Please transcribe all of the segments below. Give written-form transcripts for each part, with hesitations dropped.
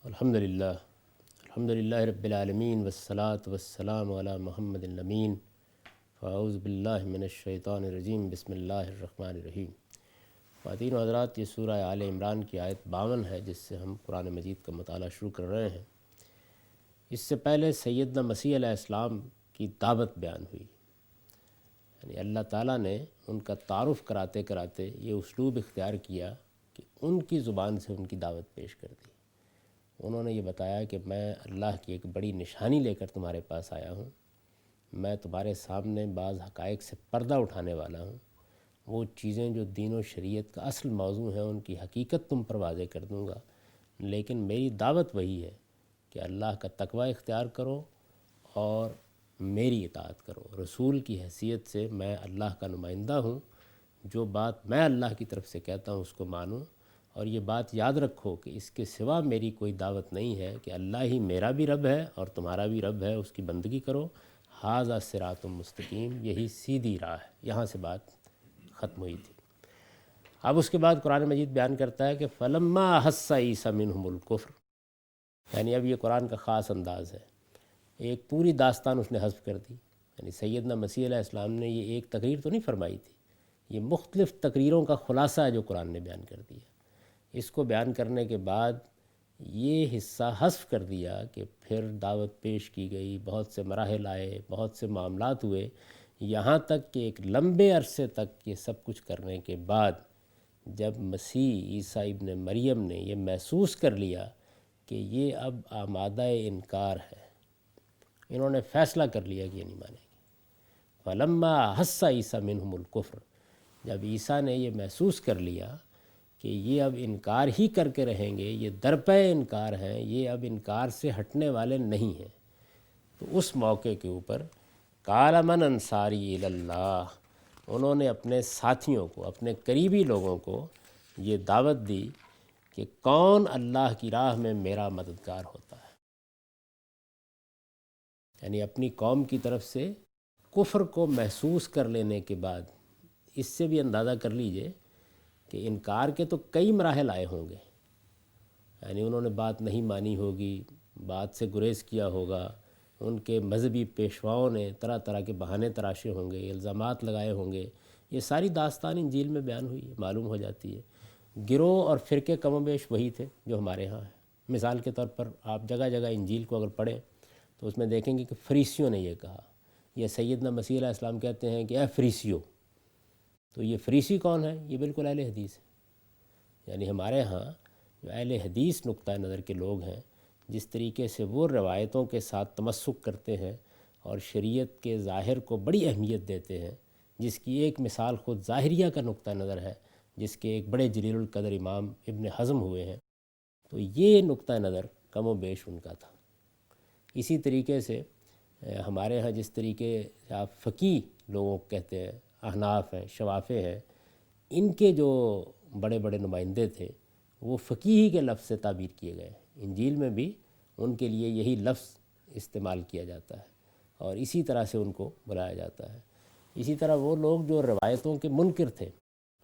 الحمد للہ رب العالمین والصلاة والسلام علی محمد الامین فاعوذ باللہ من الشیطان الرجیم بسم اللہ الرحمن الرحیم۔ خواتین و حضرات، یہ سورہ آل عمران کی آیت 52 ہے جس سے ہم قرآن مجید کا مطالعہ شروع کر رہے ہیں۔ اس سے پہلے سیدنا مسیح علیہ السلام کی دعوت بیان ہوئی، یعنی اللہ تعالیٰ نے ان کا تعارف کراتے کراتے یہ اسلوب اختیار کیا کہ ان کی زبان سے ان کی دعوت پیش کر دی۔ انہوں نے یہ بتایا کہ میں اللہ کی ایک بڑی نشانی لے کر تمہارے پاس آیا ہوں، میں تمہارے سامنے بعض حقائق سے پردہ اٹھانے والا ہوں، وہ چیزیں جو دین و شریعت کا اصل موضوع ہیں ان کی حقیقت تم پر واضح کر دوں گا، لیکن میری دعوت وہی ہے کہ اللہ کا تقوی اختیار کرو اور میری اطاعت کرو۔ رسول کی حیثیت سے میں اللہ کا نمائندہ ہوں، جو بات میں اللہ کی طرف سے کہتا ہوں اس کو مانو، اور یہ بات یاد رکھو کہ اس کے سوا میری کوئی دعوت نہیں ہے، کہ اللہ ہی میرا بھی رب ہے اور تمہارا بھی رب ہے، اس کی بندگی کرو۔ ھذا صراط مستقیم، یہی سیدھی راہ ہے۔ یہاں سے بات ختم ہوئی تھی۔ اب اس کے بعد قرآن مجید بیان کرتا ہے کہ فلما احس عیسی منہم الکفر، یعنی اب یہ قرآن کا خاص انداز ہے، ایک پوری داستان اس نے حذف کر دی۔ یعنی سیدنا مسیح علیہ السلام نے یہ ایک تقریر تو نہیں فرمائی تھی، یہ مختلف تقریروں کا خلاصہ ہے جو قرآن نے بیان کر دیا۔ اس کو بیان کرنے کے بعد یہ حصہ حذف کر دیا کہ پھر دعوت پیش کی گئی، بہت سے مراحل آئے، بہت سے معاملات ہوئے، یہاں تک کہ ایک لمبے عرصے تک یہ سب کچھ کرنے کے بعد جب مسیح عیسیٰ ابن مریم نے یہ محسوس کر لیا کہ یہ اب آمادہ انکار ہے، انہوں نے فیصلہ کر لیا کہ یہ نہیں مانیں گے۔ فلما احس عیسی منہم الکفر، جب عیسیٰ نے یہ محسوس کر لیا کہ یہ اب انکار ہی کر کے رہیں گے، یہ درپے انکار ہیں، یہ اب انکار سے ہٹنے والے نہیں ہیں، تو اس موقع کے اوپر قال من انصاری الی اللہ، انہوں نے اپنے ساتھیوں کو، اپنے قریبی لوگوں کو یہ دعوت دی کہ کون اللہ کی راہ میں میرا مددگار ہوتا ہے۔ یعنی اپنی قوم کی طرف سے کفر کو محسوس کر لینے کے بعد اس سے بھی اندازہ کر لیجئے کہ انکار کے تو کئی مراحل آئے ہوں گے، یعنی انہوں نے بات نہیں مانی ہوگی، بات سے گریز کیا ہوگا، ان کے مذہبی پیشواؤں نے طرح طرح کے بہانے تراشے ہوں گے، الزامات لگائے ہوں گے، یہ ساری داستان انجیل میں بیان ہوئی ہے، معلوم ہو جاتی ہے۔ گروہ اور فرقے کم و بیش وہی تھے جو ہمارے ہاں ہیں۔ مثال کے طور پر آپ جگہ جگہ انجیل کو اگر پڑھیں تو اس میں دیکھیں گے کہ فریسیوں نے یہ کہا، یہ سیدنا مسیح علیہ السلام کہتے ہیں کہ اے فریسیو، تو یہ فریسی کون ہے؟ یہ بالکل اہل حدیث ہے۔ یعنی ہمارے ہاں جو اہل حدیث نقطہ نظر کے لوگ ہیں، جس طریقے سے وہ روایتوں کے ساتھ تمسک کرتے ہیں اور شریعت کے ظاہر کو بڑی اہمیت دیتے ہیں، جس کی ایک مثال خود ظاہریہ کا نقطہ نظر ہے، جس کے ایک بڑے جلیل القدر امام ابن حزم ہوئے ہیں، تو یہ نقطہ نظر کم و بیش ان کا تھا۔ اسی طریقے سے ہمارے ہاں جس طریقے سے آپ فقی لوگوں کو کہتے ہیں، احناف ہیں، شوافے ہیں، ان کے جو بڑے بڑے نمائندے تھے وہ فقیہی کے لفظ سے تعبیر کیے گئے۔ انجیل میں بھی ان کے لیے یہی لفظ استعمال کیا جاتا ہے اور اسی طرح سے ان کو بلایا جاتا ہے۔ اسی طرح وہ لوگ جو روایتوں کے منکر تھے،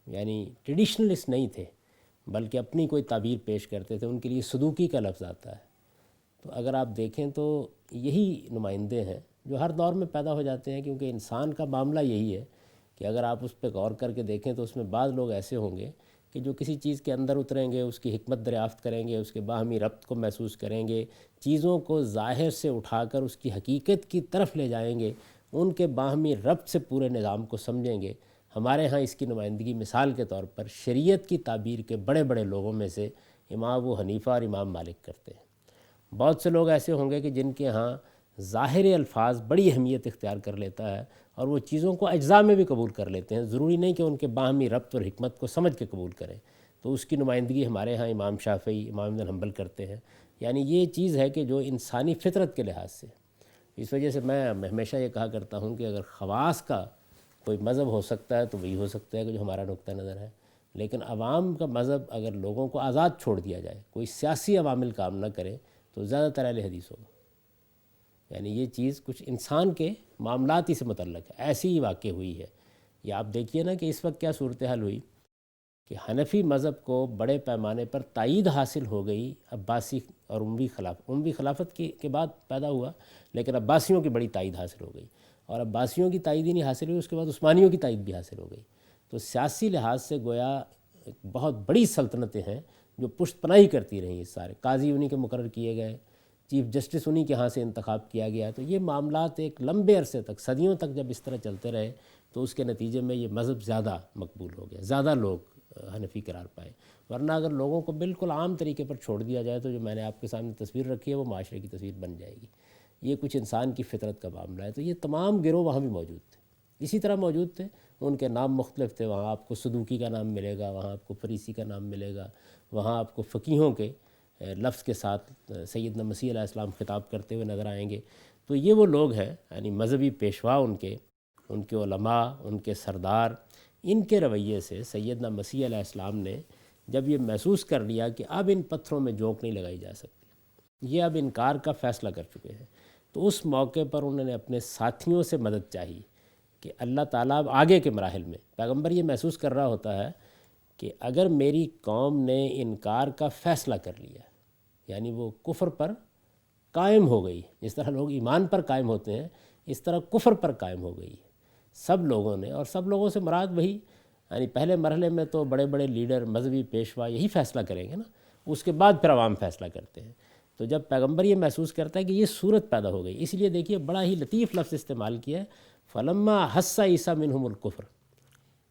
یعنی ٹریڈیشنلسٹ نہیں تھے بلکہ اپنی کوئی تعبیر پیش کرتے تھے، ان کے لیے صدوقی کا لفظ آتا ہے۔ تو اگر آپ دیکھیں تو یہی نمائندے ہیں جو ہر دور میں پیدا ہو جاتے ہیں، کیونکہ انسان کا معاملہ یہی ہے کہ اگر آپ اس پہ غور کر کے دیکھیں تو اس میں بعض لوگ ایسے ہوں گے کہ جو کسی چیز کے اندر اتریں گے، اس کی حکمت دریافت کریں گے، اس کے باہمی ربط کو محسوس کریں گے، چیزوں کو ظاہر سے اٹھا کر اس کی حقیقت کی طرف لے جائیں گے، ان کے باہمی ربط سے پورے نظام کو سمجھیں گے۔ ہمارے ہاں اس کی نمائندگی مثال کے طور پر شریعت کی تعبیر کے بڑے بڑے لوگوں میں سے امام ابو حنیفہ اور امام مالک کرتے ہیں۔ بہت سے لوگ ایسے ہوں گے کہ جن کے ہاں ظاہر الفاظ بڑی اہمیت اختیار کر لیتا ہے اور وہ چیزوں کو اجزاء میں بھی قبول کر لیتے ہیں، ضروری نہیں کہ ان کے باہمی ربط اور حکمت کو سمجھ کے قبول کریں، تو اس کی نمائندگی ہمارے ہاں امام شافعی، امام بن حنبل کرتے ہیں۔ یعنی یہ چیز ہے کہ جو انسانی فطرت کے لحاظ سے، اس وجہ سے میں ہمیشہ یہ کہا کرتا ہوں کہ اگر خواص کا کوئی مذہب ہو سکتا ہے تو وہی ہو سکتا ہے کہ جو ہمارا نقطہ نظر ہے، لیکن عوام کا مذہب اگر لوگوں کو آزاد چھوڑ دیا جائے، کوئی سیاسی عوامل کام نہ کرے، تو زیادہ تر اہل حدیث ہوگا۔ یعنی یہ چیز کچھ انسان کے معاملات ہی سے متعلق ہے، ایسی ہی واقع ہوئی ہے۔ یہ آپ دیکھیے نا کہ اس وقت کیا صورتحال ہوئی کہ حنفی مذہب کو بڑے پیمانے پر تائید حاصل ہو گئی عباسی اور اموی خلافت کے بعد پیدا ہوا، لیکن عباسیوں کی بڑی تائید حاصل ہو گئی، اور عباسیوں کی تائید ہی نہیں حاصل ہوئی، اس کے بعد عثمانیوں کی تائید بھی حاصل ہو گئی۔ تو سیاسی لحاظ سے گویا ایک بہت بڑی سلطنتیں ہیں جو پشت پناہی کرتی رہیں، سارے قاضی انہی کے مقرر کیے گئے، چیف جسٹس انہی کے ہاں سے انتخاب کیا گیا۔ تو یہ معاملات ایک لمبے عرصے تک، صدیوں تک جب اس طرح چلتے رہے تو اس کے نتیجے میں یہ مذہب زیادہ مقبول ہو گیا، زیادہ لوگ حنفی قرار پائے۔ ورنہ اگر لوگوں کو بالکل عام طریقے پر چھوڑ دیا جائے تو جو میں نے آپ کے سامنے تصویر رکھی ہے وہ معاشرے کی تصویر بن جائے گی۔ یہ کچھ انسان کی فطرت کا معاملہ ہے۔ تو یہ تمام گروہ وہاں بھی موجود تھے، اسی طرح موجود تھے، ان کے نام مختلف تھے۔ وہاں آپ کو صدوقی کا نام ملے گا، وہاں آپ کو فریسی کا نام ملے گا، وہاں آپ کو فقیہوں کے لفظ کے ساتھ سیدنا مسیح علیہ السلام خطاب کرتے ہوئے نظر آئیں گے۔ تو یہ وہ لوگ ہیں، یعنی مذہبی پیشوا ان کے علماء، ان کے سردار، ان کے رویے سے سیدنا مسیح علیہ السلام نے جب یہ محسوس کر لیا کہ اب ان پتھروں میں جھونک نہیں لگائی جا سکتی، یہ اب انکار کا فیصلہ کر چکے ہیں، تو اس موقع پر انہوں نے اپنے ساتھیوں سے مدد چاہی کہ اللہ تعالیٰ اب آگے کے مراحل میں، پیغمبر یہ محسوس کر رہا ہوتا ہے کہ اگر میری قوم نے انکار کا فیصلہ کر لیا، یعنی وہ کفر پر قائم ہو گئی، جس طرح لوگ ایمان پر قائم ہوتے ہیں اس طرح کفر پر قائم ہو گئی سب لوگوں نے، اور سب لوگوں سے مراد وہی، یعنی پہلے مرحلے میں تو بڑے بڑے لیڈر، مذہبی پیشوا یہی فیصلہ کریں گے نا، اس کے بعد پھر عوام فیصلہ کرتے ہیں۔ تو جب پیغمبر یہ محسوس کرتا ہے کہ یہ صورت پیدا ہو گئی، اس لیے دیکھیے بڑا ہی لطیف لفظ استعمال کیا ہے، فلما حس عیسیٰ منہم الکفر،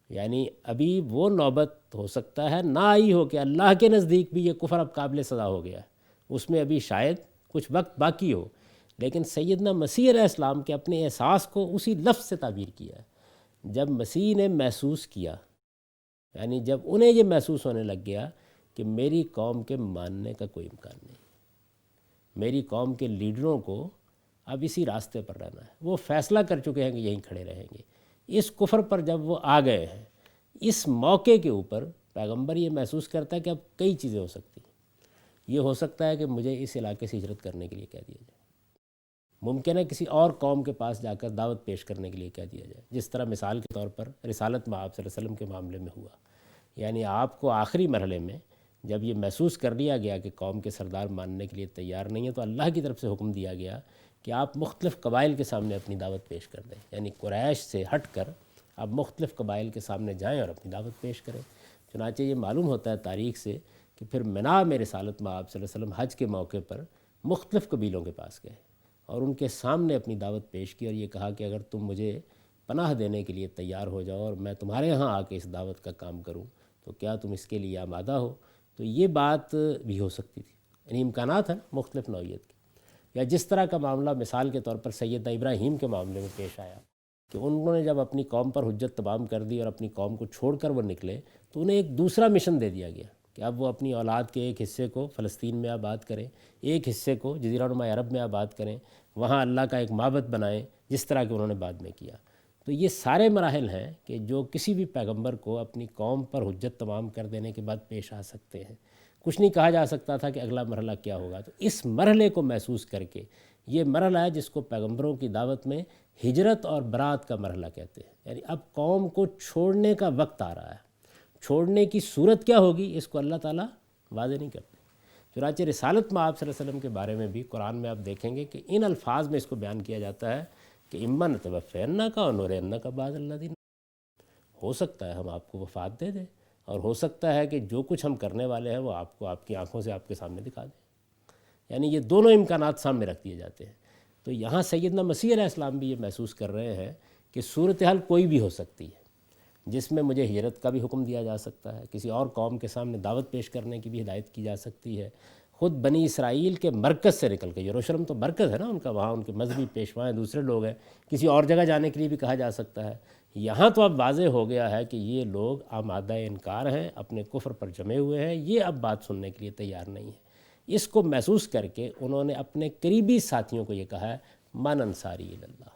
یعنی ابھی وہ نوبت ہو سکتا ہے نہ آئی ہو کہ اللہ کے نزدیک بھی یہ کفر اب قابل سزا ہو گیا ہے، اس میں ابھی شاید کچھ وقت باقی ہو، لیکن سیدنا مسیح علیہ السلام کے اپنے احساس کو اسی لفظ سے تعبیر کیا ہے۔ جب مسیح نے محسوس کیا، یعنی جب انہیں یہ محسوس ہونے لگ گیا کہ میری قوم کے ماننے کا کوئی امکان نہیں، میری قوم کے لیڈروں کو اب اسی راستے پر رہنا ہے، وہ فیصلہ کر چکے ہیں کہ یہیں کھڑے رہیں گے، اس کفر پر جب وہ آ گئے ہیں، اس موقع کے اوپر پیغمبر یہ محسوس کرتا ہے کہ اب کئی چیزیں ہو سکتی ہیں۔ یہ ہو سکتا ہے کہ مجھے اس علاقے سے ہجرت کرنے کے لیے کہہ دیا جائے، ممکن ہے کسی اور قوم کے پاس جا کر دعوت پیش کرنے کے لیے کہہ دیا جائے، جس طرح مثال کے طور پر رسالت میں آپ صلی اللہ علیہ وسلم کے معاملے میں ہوا۔ یعنی آپ کو آخری مرحلے میں جب یہ محسوس کر لیا گیا کہ قوم کے سردار ماننے کے لیے تیار نہیں ہے، تو اللہ کی طرف سے حکم دیا گیا کہ آپ مختلف قبائل کے سامنے اپنی دعوت پیش کر دیں، یعنی قریش سے ہٹ کر آپ مختلف قبائل کے سامنے جائیں اور اپنی دعوت پیش کریں۔ چنانچہ یہ معلوم ہوتا ہے تاریخ سے کہ پھر مینا میں رسالت میں آپ صلی اللہ علیہ وسلم حج کے موقع پر مختلف قبیلوں کے پاس گئے اور ان کے سامنے اپنی دعوت پیش کی، اور یہ کہا کہ اگر تم مجھے پناہ دینے کے لیے تیار ہو جاؤ اور میں تمہارے ہاں آ کے اس دعوت کا کام کروں تو کیا تم اس کے لیے آمادہ ہو؟ تو یہ بات بھی ہو سکتی تھی، یعنی امکانات ہیں مختلف نوعیت کی۔ یا جس طرح کا معاملہ مثال کے طور پر سیدنا ابراہیم کے معاملے میں پیش آیا کہ انہوں نے جب اپنی قوم پر حجت تمام کر دی اور اپنی قوم کو چھوڑ کر وہ نکلے، تو انہیں ایک دوسرا مشن دے دیا گیا کہ اب وہ اپنی اولاد کے ایک حصے کو فلسطین میں آباد کریں، ایک حصے کو جزیرہ نما عرب میں آباد کریں، وہاں اللہ کا ایک معبد بنائیں، جس طرح کہ انہوں نے بعد میں کیا۔ تو یہ سارے مراحل ہیں کہ جو کسی بھی پیغمبر کو اپنی قوم پر حجت تمام کر دینے کے بعد پیش آ سکتے ہیں۔ کچھ نہیں کہا جا سکتا تھا کہ اگلا مرحلہ کیا ہوگا، تو اس مرحلے کو محسوس کر کے یہ مرحلہ ہے جس کو پیغمبروں کی دعوت میں ہجرت اور برات کا مرحلہ کہتے ہیں، یعنی اب قوم کو چھوڑنے کا وقت آ رہا ہے۔ چھوڑنے کی صورت کیا ہوگی اس کو اللہ تعالیٰ واضح نہیں کرتے۔ چنانچہ رسالت میں آپ صلی اللہ علیہ وسلم کے بارے میں بھی قرآن میں آپ دیکھیں گے کہ ان الفاظ میں اس کو بیان کیا جاتا ہے کہ اما نتوفینک و نورینک بعد الذین، ہو سکتا ہے ہم آپ کو وفات دے دیں، اور ہو سکتا ہے کہ جو کچھ ہم کرنے والے ہیں وہ آپ کو آپ کی آنکھوں سے آپ کے سامنے دکھا دیں۔ یعنی یہ دونوں امکانات سامنے رکھ دیے جاتے ہیں۔ تو یہاں سیدنا مسیح علیہ السلام بھی یہ محسوس کر رہے ہیں کہ صورتحال کوئی بھی ہو سکتی ہے، جس میں مجھے ہجرت کا بھی حکم دیا جا سکتا ہے، کسی اور قوم کے سامنے دعوت پیش کرنے کی بھی ہدایت کی جا سکتی ہے، خود بنی اسرائیل کے مرکز سے نکل کے، یروشلم تو مرکز ہے نا ان کا، وہاں ان کے مذہبی پیشوائیں دوسرے لوگ ہیں، کسی اور جگہ جانے کے لیے بھی کہا جا سکتا ہے۔ یہاں تو اب واضح ہو گیا ہے کہ یہ لوگ آمادہ انکار ہیں، اپنے کفر پر جمے ہوئے ہیں، یہ اب بات سننے کے لیے تیار نہیں ہیں۔ اس کو محسوس کر کے انہوں نے اپنے قریبی ساتھیوں کو یہ کہا ہے من انصاری اللہ،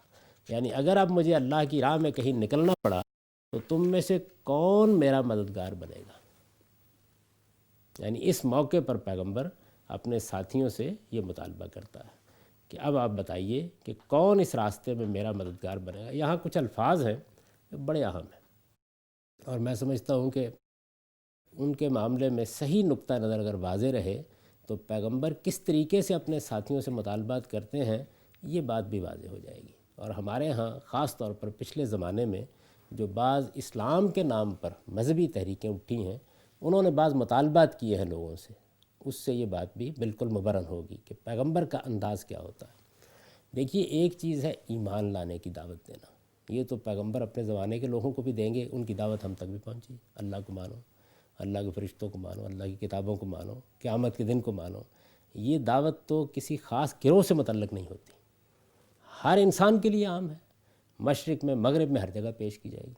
یعنی اگر اب مجھے اللہ کی راہ میں کہیں نکلنا پڑا تو تم میں سے کون میرا مددگار بنے گا؟ یعنی اس موقع پر پیغمبر اپنے ساتھیوں سے یہ مطالبہ کرتا ہے کہ اب آپ بتائیے کہ کون اس راستے میں میرا مددگار بنے گا۔ یہاں کچھ الفاظ ہیں جو بڑے اہم ہیں، اور میں سمجھتا ہوں کہ ان کے معاملے میں صحیح نقطہ نظر اگر واضح رہے تو پیغمبر کس طریقے سے اپنے ساتھیوں سے مطالبات کرتے ہیں یہ بات بھی واضح ہو جائے گی۔ اور ہمارے ہاں خاص طور پر پچھلے زمانے میں جو بعض اسلام کے نام پر مذہبی تحریکیں اٹھی ہیں، انہوں نے بعض مطالبات کیے ہیں لوگوں سے، اس سے یہ بات بھی بالکل مبرہن ہوگی کہ پیغمبر کا انداز کیا ہوتا ہے۔ دیکھیے، ایک چیز ہے ایمان لانے کی دعوت دینا، یہ تو پیغمبر اپنے زمانے کے لوگوں کو بھی دیں گے، ان کی دعوت ہم تک بھی پہنچی، اللہ کو مانو، اللہ کے فرشتوں کو مانو، اللہ کی کتابوں کو مانو، قیامت کے دن کو مانو۔ یہ دعوت تو کسی خاص گروہ سے متعلق نہیں ہوتی، ہر انسان کے لیے عام ہے، مشرق میں مغرب میں ہر جگہ پیش کی جائے گی۔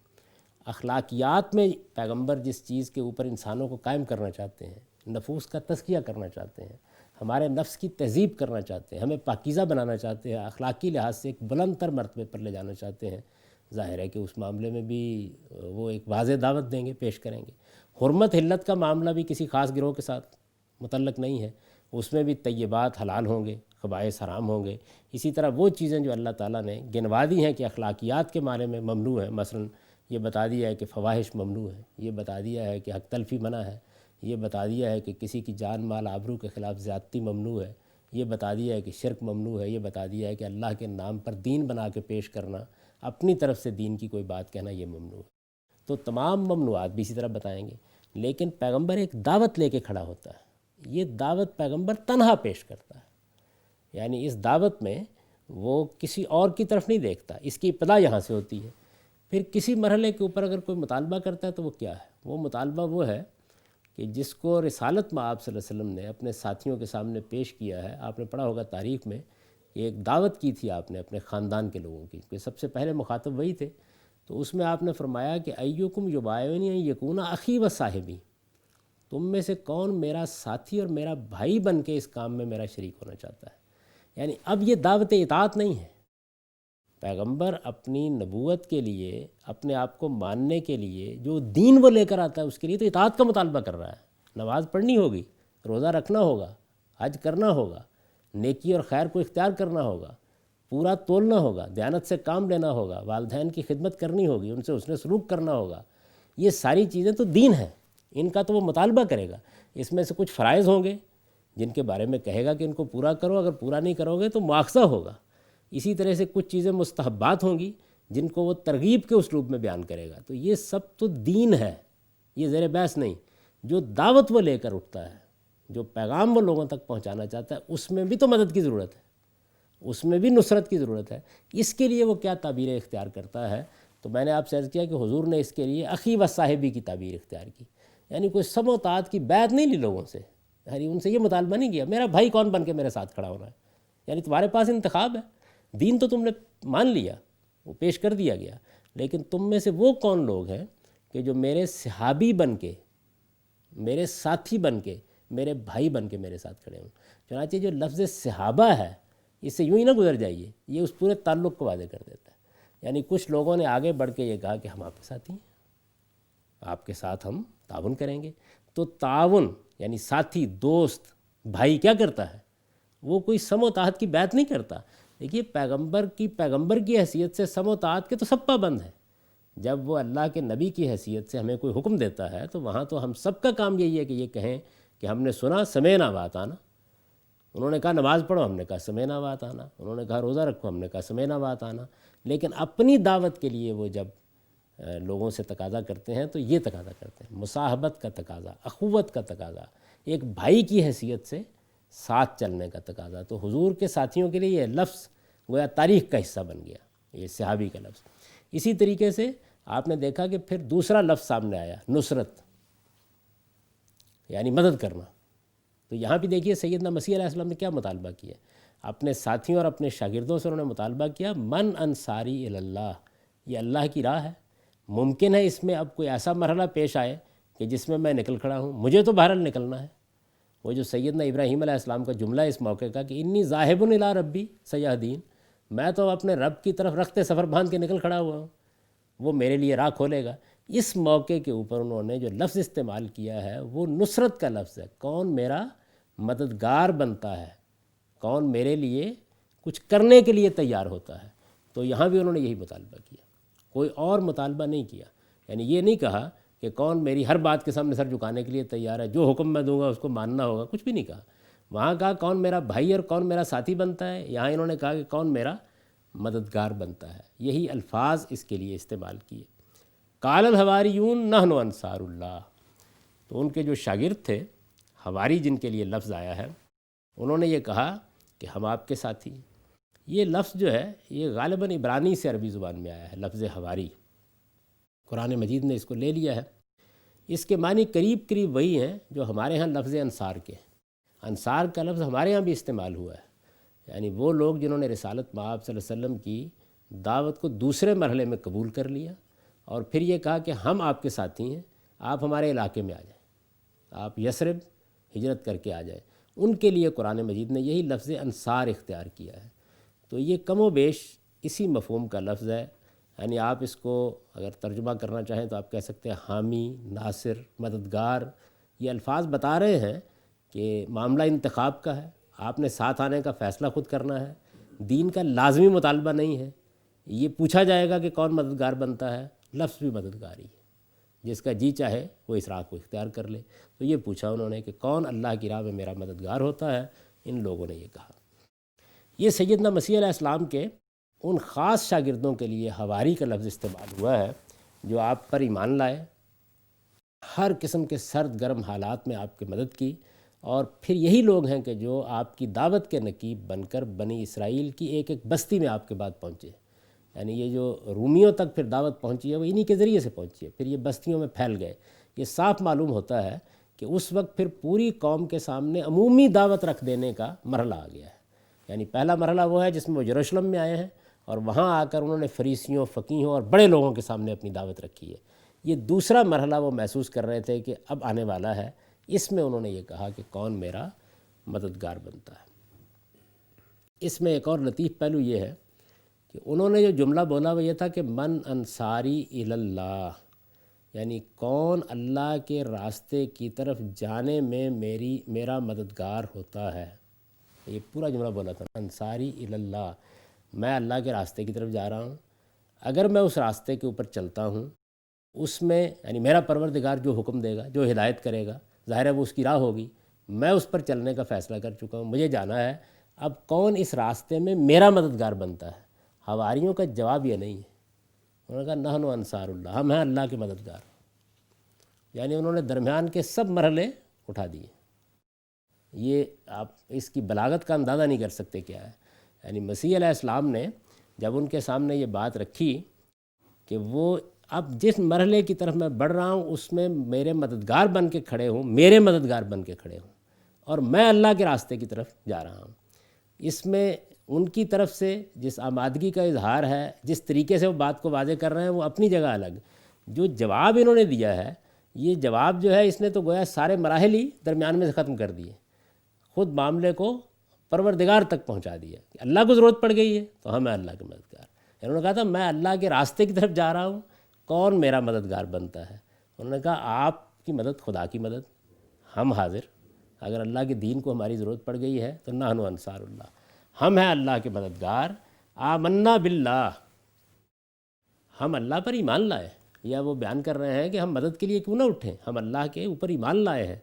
اخلاقیات میں پیغمبر جس چیز کے اوپر انسانوں کو قائم کرنا چاہتے ہیں، نفوس کا تزکیہ کرنا چاہتے ہیں، ہمارے نفس کی تہذیب کرنا چاہتے ہیں، ہمیں پاکیزہ بنانا چاہتے ہیں، اخلاقی لحاظ سے ایک بلند تر مرتبے پر لے جانا چاہتے ہیں، ظاہر ہے کہ اس معاملے میں بھی وہ ایک واضح دعوت دیں گے، پیش کریں گے۔ حرمت حلت کا معاملہ بھی کسی خاص گروہ کے ساتھ متعلق نہیں ہے، اس میں بھی طیبات حلال ہوں گے، خبائث حرام ہوں گے۔ اسی طرح وہ چیزیں جو اللہ تعالیٰ نے گنوا دی ہیں کہ اخلاقیات کے معنی میں ممنوع ہیں، مثلا یہ بتا دیا ہے کہ فواحش ممنوع ہے، یہ بتا دیا ہے کہ حق تلفی منع ہے، یہ بتا دیا ہے کہ کسی کی جان مال آبرو کے خلاف زیادتی ممنوع ہے، یہ بتا دیا ہے کہ شرک ممنوع ہے، یہ بتا دیا ہے کہ اللہ کے نام پر دین بنا کے پیش کرنا، اپنی طرف سے دین کی کوئی بات کہنا، یہ ممنوع ہے۔ تو تمام ممنوعات بھی اسی طرح بتائیں گے، لیکن پیغمبر ایک دعوت لے کے کھڑا ہوتا ہے، یہ دعوت پیغمبر تنہا پیش کرتا ہے، یعنی اس دعوت میں وہ کسی اور کی طرف نہیں دیکھتا، اس کی ابتدا یہاں سے ہوتی ہے۔ پھر کسی مرحلے کے اوپر اگر کوئی مطالبہ کرتا ہے تو وہ کیا ہے؟ وہ مطالبہ وہ ہے کہ جس کو رسالت میں آپ صلی اللہ علیہ وسلم نے اپنے ساتھیوں کے سامنے پیش کیا ہے۔ آپ نے پڑھا ہوگا تاریخ میں، ایک دعوت کی تھی آپ نے اپنے خاندان کے لوگوں کی، کہ سب سے پہلے مخاطب وہی تھے، تو اس میں آپ نے فرمایا کہ ایکم یبایعنی ان یکون اخی و صاحبی، تم میں سے کون میرا ساتھی اور میرا بھائی بن کے اس کام میں میرا شریک ہونا چاہتا ہے؟ یعنی اب یہ دعوت اطاعت نہیں ہے، پیغمبر اپنی نبوت کے لیے، اپنے آپ کو ماننے کے لیے جو دین وہ لے کر آتا ہے اس کے لیے تو اطاعت کا مطالبہ کر رہا ہے۔ نماز پڑھنی ہوگی، روزہ رکھنا ہوگا، حج کرنا ہوگا، نیکی اور خیر کو اختیار کرنا ہوگا، پورا تولنا ہوگا، دیانت سے کام لینا ہوگا، والدین کی خدمت کرنی ہوگی، ان سے حسن سلوک کرنا ہوگا، یہ ساری چیزیں تو دین ہیں، ان کا تو وہ مطالبہ کرے گا۔ اس میں سے کچھ فرائض ہوں گے جن کے بارے میں کہے گا کہ ان کو پورا کرو، اگر پورا نہیں کرو گے تو مواخذہ ہوگا۔ اسی طرح سے کچھ چیزیں مستحبات ہوں گی جن کو وہ ترغیب کے اسلوب میں بیان کرے گا۔ تو یہ سب تو دین ہے، یہ زیر بحث نہیں۔ جو دعوت وہ لے کر اٹھتا ہے، جو پیغام وہ لوگوں تک پہنچانا چاہتا ہے، اس میں بھی تو مدد کی ضرورت ہے، اس میں بھی نصرت کی ضرورت ہے۔ اس کے لیے وہ کیا تعبیریں اختیار کرتا ہے؟ تو میں نے آپ سے عرض کیا کہ حضور نے اس کے لیے اخی و صاحبی کی تعبیر اختیار کی، یعنی کوئی سم و طاعت کی بیعت نہیں لی لوگوں سے، یعنی ان سے یہ مطالبہ نہیں کیا میرا بھائی کون بن کے میرے ساتھ کھڑا ہونا ہے، یعنی تمہارے پاس انتخاب ہے، دین تو تم نے مان لیا، وہ پیش کر دیا گیا، لیکن تم میں سے وہ کون لوگ ہیں کہ جو میرے صحابی بن کے، میرے ساتھی بن کے، میرے بھائی بن کے میرے ساتھ کھڑے ہوں۔ چنانچہ جو لفظ صحابہ ہے، اس سے یوں ہی نہ گزر جائیے، یہ اس پورے تعلق کو واضح کر دیتا ہے۔ یعنی کچھ لوگوں نے آگے بڑھ کے یہ کہا کہ ہم آپ کے ساتھی ہیں، آپ کے ساتھ ہم تعاون کریں گے۔ تو تعاون یعنی ساتھی، دوست، بھائی کیا کرتا ہے؟ وہ کوئی سم و طاعت کی بیعت نہیں کرتا۔ دیکھیے، پیغمبر کی حیثیت سے سم و طاعت کے تو سب پابند ہیں۔ جب وہ اللہ کے نبی کی حیثیت سے ہمیں کوئی حکم دیتا ہے تو وہاں تو ہم سب کا کام یہی ہے کہ یہ کہیں کہ ہم نے سنا، سمعنا و اطعنا۔ انہوں نے کہا نماز پڑھو، ہم نے کہا سمعنا و اطعنا۔ انہوں نے کہا روزہ رکھو، ہم نے کہا سمعنا و اطعنا۔ لیکن اپنی دعوت کے لیے وہ جب لوگوں سے تقاضا کرتے ہیں تو یہ تقاضا کرتے ہیں، مصاحبت کا تقاضا، اخوت کا تقاضا، ایک بھائی کی حیثیت سے ساتھ چلنے کا تقاضا۔ تو حضور کے ساتھیوں کے لیے یہ لفظ گویا تاریخ کا حصہ بن گیا، یہ صحابی کا لفظ۔ اسی طریقے سے آپ نے دیکھا کہ پھر دوسرا لفظ سامنے آیا، نصرت، یعنی مدد کرنا۔ تو یہاں بھی دیکھیے سیدنا مسیح علیہ السلام نے کیا مطالبہ کیا، اپنے ساتھیوں اور اپنے شاگردوں سے انہوں نے مطالبہ کیا، من انصاری اللہ، یہ اللہ کی راہ ہے۔ ممکن ہے اس میں اب کوئی ایسا مرحلہ پیش آئے کہ جس میں میں نکل کھڑا ہوں، مجھے تو بہرحال نکلنا ہے۔ وہ جو سیدنا ابراہیم علیہ السلام کا جملہ اس موقع کا کہ انی ذاہب الی ربی سیہدین، میں تو اپنے رب کی طرف رخت سفر باندھ کے نکل کھڑا ہوا ہوں، وہ میرے لیے راہ کھولے گا۔ اس موقع کے اوپر انہوں نے جو لفظ استعمال کیا ہے وہ نصرت کا لفظ ہے، کون میرا مددگار بنتا ہے، کون میرے لیے کچھ کرنے کے لیے تیار ہوتا ہے۔ تو یہاں بھی انہوں نے یہی مطالبہ کیا، کوئی اور مطالبہ نہیں کیا۔ یعنی یہ نہیں کہا کہ کون میری ہر بات کے سامنے سر جھکانے کے لیے تیار ہے، جو حکم میں دوں گا اس کو ماننا ہوگا، کچھ بھی نہیں کہا۔ وہاں کہا کون میرا بھائی اور کون میرا ساتھی بنتا ہے، یہاں انہوں نے کہا کہ کون میرا مددگار بنتا ہے۔ یہی الفاظ اس کے لیے استعمال کیے۔ قال الحواریون نحن انصار اللہ، تو ان کے جو شاگرد تھے، حواری جن کے لیے لفظ آیا ہے، انہوں نے یہ کہا کہ ہم آپ کے ساتھی ہیں۔ یہ لفظ جو ہے یہ غالباً عبرانی سے عربی زبان میں آیا ہے، لفظ حواری، قرآن مجید نے اس کو لے لیا ہے۔ اس کے معنی قریب قریب وہی ہیں جو ہمارے ہاں لفظ انصار کے ہیں۔ انصار کا لفظ ہمارے ہاں بھی استعمال ہوا ہے، یعنی وہ لوگ جنہوں نے رسالت مآب صلی اللہ علیہ وسلم کی دعوت کو دوسرے مرحلے میں قبول کر لیا اور پھر یہ کہا کہ ہم آپ کے ساتھی ہیں، آپ ہمارے علاقے میں آ جائیں، آپ یثرب ہجرت کر کے آ جائیں۔ ان کے لیے قرآن مجید نے یہی لفظ انصار اختیار کیا ہے۔ تو یہ کم و بیش اسی مفہوم کا لفظ ہے، یعنی آپ اس کو اگر ترجمہ کرنا چاہیں تو آپ کہہ سکتے ہیں حامی، ناصر، مددگار۔ یہ الفاظ بتا رہے ہیں کہ معاملہ انتخاب کا ہے، آپ نے ساتھ آنے کا فیصلہ خود کرنا ہے، دین کا لازمی مطالبہ نہیں ہے۔ یہ پوچھا جائے گا کہ کون مددگار بنتا ہے، لفظ بھی مددگاری ہے، جس کا جی چاہے وہ اس راہ کو اختیار کر لے۔ تو یہ پوچھا انہوں نے کہ کون اللہ کی راہ میں میرا مددگار ہوتا ہے، ان لوگوں نے یہ کہا۔ یہ سیدنا مسیح علیہ السلام کے ان خاص شاگردوں کے لیے حواری کا لفظ استعمال ہوا ہے جو آپ پر ایمان لائے، ہر قسم کے سرد گرم حالات میں آپ کی مدد کی، اور پھر یہی لوگ ہیں کہ جو آپ کی دعوت کے نقیب بن کر بنی اسرائیل کی ایک ایک بستی میں آپ کے بعد پہنچے۔ یعنی یہ جو رومیوں تک پھر دعوت پہنچی ہے وہ انہی کے ذریعے سے پہنچی ہے، پھر یہ بستیوں میں پھیل گئے۔ یہ صاف معلوم ہوتا ہے کہ اس وقت پھر پوری قوم کے سامنے عمومی دعوت رکھ دینے کا مرحلہ آ گیا ہے۔ یعنی پہلا مرحلہ وہ ہے جس میں وہ یروشلم میں آئے ہیں اور وہاں آ کر انہوں نے فریسیوں، فقیہوں اور بڑے لوگوں کے سامنے اپنی دعوت رکھی ہے۔ یہ دوسرا مرحلہ وہ محسوس کر رہے تھے کہ اب آنے والا ہے، اس میں انہوں نے یہ کہا کہ کون میرا مددگار بنتا ہے۔ اس میں ایک اور لطیف پہلو یہ ہے کہ انہوں نے جو جملہ بولا وہ یہ تھا کہ من انصاری الی اللہ، یعنی کون اللہ کے راستے کی طرف جانے میں میرا مددگار ہوتا ہے۔ یہ پورا جملہ بولا تھا، انصاری الی اللہ، میں اللہ کے راستے کی طرف جا رہا ہوں، اگر میں اس راستے کے اوپر چلتا ہوں، اس میں یعنی میرا پروردگار جو حکم دے گا، جو ہدایت کرے گا، ظاہر ہے وہ اس کی راہ ہوگی، میں اس پر چلنے کا فیصلہ کر چکا ہوں، مجھے جانا ہے، اب کون اس راستے میں میرا مددگار بنتا ہے۔ حواریوں کا جواب یہ نہیں ہے، انہوں نے کہا نحن انصار اللہ، ہم ہیں اللہ کے مددگار۔ یعنی انہوں نے درمیان کے سب مرحلے اٹھا دیے۔ یہ آپ اس کی بلاغت کا اندازہ نہیں کر سکتے کیا ہے۔ یعنی مسیح علیہ السلام نے جب ان کے سامنے یہ بات رکھی کہ وہ اب جس مرحلے کی طرف میں بڑھ رہا ہوں اس میں میرے مددگار بن کے کھڑے ہوں، میرے مددگار بن کے کھڑے ہوں، اور میں اللہ کے راستے کی طرف جا رہا ہوں، اس میں ان کی طرف سے جس آمادگی کا اظہار ہے، جس طریقے سے وہ بات کو واضح کر رہے ہیں، وہ اپنی جگہ الگ۔ جو جواب انہوں نے دیا ہے، یہ جواب جو ہے اس نے تو گویا سارے مراحل ہی درمیان میں سے ختم کر دیے، خود معاملے کو پروردگار تک پہنچا دیا کہ اللہ کو ضرورت پڑ گئی ہے تو ہم ہیں اللہ کے مددگار۔ انہوں نے کہا تھا میں اللہ کے راستے کی طرف جا رہا ہوں، کون میرا مددگار بنتا ہے؟ انہوں نے کہا آپ کی مدد خدا کی مدد، ہم حاضر، اگر اللہ کے دین کو ہماری ضرورت پڑ گئی ہے تو نحن انصار اللہ، ہم ہیں اللہ کے مددگار۔ آمنا باللہ، ہم اللہ پر ایمان لائے، یا وہ بیان کر رہے ہیں کہ ہم مدد کے لیے کیوں نہ اٹھیں، ہم اللہ کے اوپر ایمان لائے ہیں۔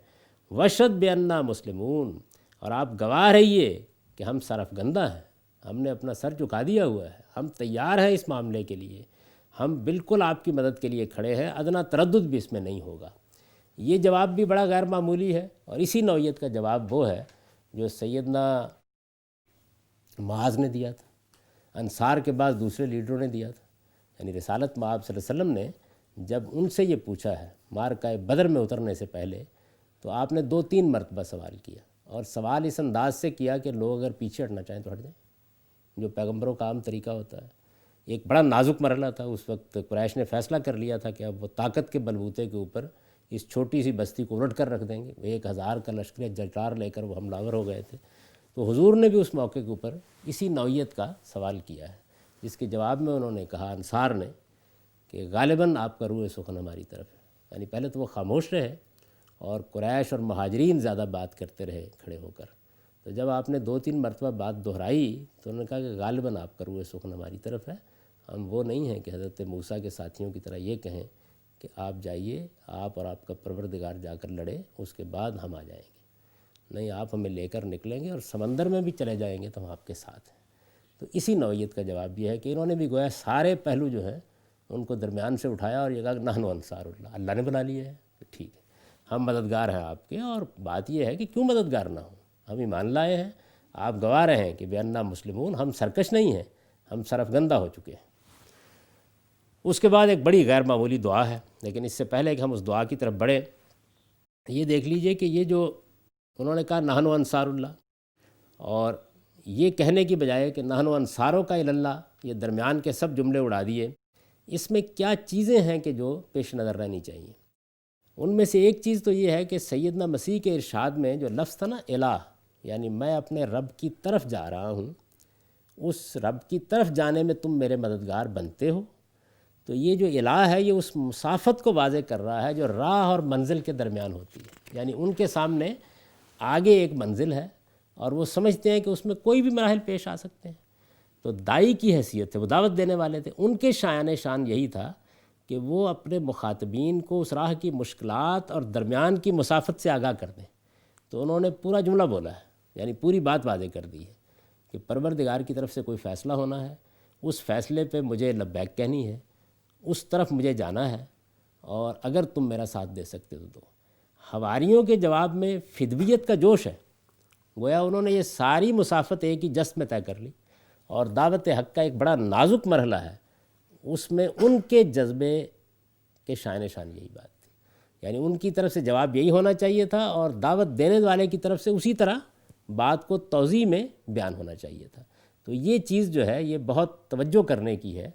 وشد بأننا مسلمون، اور آپ گواہ رہیے کہ ہم سرفگندہ ہیں، ہم نے اپنا سر جھکا دیا ہوا ہے، ہم تیار ہیں اس معاملے کے لیے، ہم بالکل آپ کی مدد کے لیے کھڑے ہیں، ادنا تردد بھی اس میں نہیں ہوگا۔ یہ جواب بھی بڑا غیر معمولی ہے، اور اسی نوعیت کا جواب وہ ہے جو سیدنا معاذ نے دیا تھا، انصار کے بعد دوسرے لیڈروں نے دیا تھا۔ یعنی رسالت مآب صلی اللہ علیہ وسلم نے جب ان سے یہ پوچھا ہے معرکہ بدر میں اترنے سے پہلے، تو آپ نے 2-3 مرتبہ سوال کیا، اور سوال اس انداز سے کیا کہ لوگ اگر پیچھے ہٹنا چاہیں تو ہٹ جائیں، جو پیغمبروں کا عام طریقہ ہوتا ہے۔ ایک بڑا نازک مرحلہ تھا، اس وقت قریش نے فیصلہ کر لیا تھا کہ اب وہ طاقت کے بلبوتے کے اوپر اس چھوٹی سی بستی کو الٹ کر رکھ دیں گے۔ 1000 کا لشکر جٹار لے کر وہ حملہ آور ہو گئے تھے۔ تو حضور نے بھی اس موقع کے اوپر اسی نوعیت کا سوال کیا ہے، جس کے جواب میں انہوں نے کہا انصار نے کہ غالباً آپ کا روح سخن ہماری طرف ہے۔ یعنی پہلے تو وہ خاموش رہے اور قریش اور مہاجرین زیادہ بات کرتے رہے کھڑے ہو کر، تو جب آپ نے 2-3 مرتبہ بات دہرائی تو انہوں نے کہا کہ غالباً آپ کا روح سخن ہماری طرف ہے، ہم وہ نہیں ہیں کہ حضرت موسیٰ کے ساتھیوں کی طرح یہ کہیں کہ آپ جائیے، آپ اور آپ کا پروردگار جا کر لڑے، اس کے بعد ہم آ جائیں گے، نہیں آپ ہمیں لے کر نکلیں گے اور سمندر میں بھی چلے جائیں گے تو ہم آپ کے ساتھ ہیں۔ تو اسی نوعیت کا جواب یہ ہے کہ انہوں نے بھی گویا سارے پہلو جو ہیں ان کو درمیان سے اٹھایا اور یہ کہا کہ نحن انصار اللہ، اللہ نے بلا لیا ہے تو ٹھیک ہے، ہم مددگار ہیں آپ کے، اور بات یہ ہے کہ کیوں مددگار نہ ہوں، ہم ایمان لائے ہیں، آپ گواہ رہے ہیں کہ بأننا مسلمون، ہم سرکش نہیں ہیں، ہم سرفگندہ ہو چکے ہیں۔ اس کے بعد ایک بڑی غیر معمولی دعا ہے، لیکن اس سے پہلے کہ ہم اس دعا کی طرف بڑھیں، یہ دیکھ لیجئے کہ یہ جو انہوں نے کہا نحن انصار اللہ، اور یہ کہنے کی بجائے کہ نحن انصاروں کا اللہ، یہ درمیان کے سب جملے اڑا دیے، اس میں کیا چیزیں ہیں کہ جو پیش نظر رہنی چاہیے؟ ان میں سے ایک چیز تو یہ ہے کہ سیدنا مسیح کے ارشاد میں جو لفظ تھا نا الہ، یعنی میں اپنے رب کی طرف جا رہا ہوں، اس رب کی طرف جانے میں تم میرے مددگار بنتے ہو، تو یہ جو الہ ہے یہ اس مسافت کو واضح کر رہا ہے جو راہ اور منزل کے درمیان ہوتی ہے، یعنی ان کے سامنے آگے ایک منزل ہے اور وہ سمجھتے ہیں کہ اس میں کوئی بھی مراحل پیش آ سکتے ہیں۔ تو داعی کی حیثیت ہے، وہ دعوت دینے والے تھے، ان کے شان یہی تھا کہ وہ اپنے مخاطبین کو اس راہ کی مشکلات اور درمیان کی مسافت سے آگاہ کر دیں۔ تو انہوں نے پورا جملہ بولا ہے، یعنی پوری بات واضح کر دی ہے کہ پروردگار کی طرف سے کوئی فیصلہ ہونا ہے، اس فیصلے پہ مجھے لبیک کہنی ہے، اس طرف مجھے جانا ہے، اور اگر تم میرا ساتھ دے سکتے تو دو۔ حواریوں کے جواب میں فدویت کا جوش ہے، گویا انہوں نے یہ ساری مسافت ایک ہی جست میں طے کر لی، اور دعوت حق کا ایک بڑا نازک مرحلہ ہے، اس میں ان کے جذبے کے شان یہی بات تھی، یعنی ان کی طرف سے جواب یہی ہونا چاہیے تھا، اور دعوت دینے والے کی طرف سے اسی طرح بات کو توضیح میں بیان ہونا چاہیے تھا۔ تو یہ چیز جو ہے یہ بہت توجہ کرنے کی ہے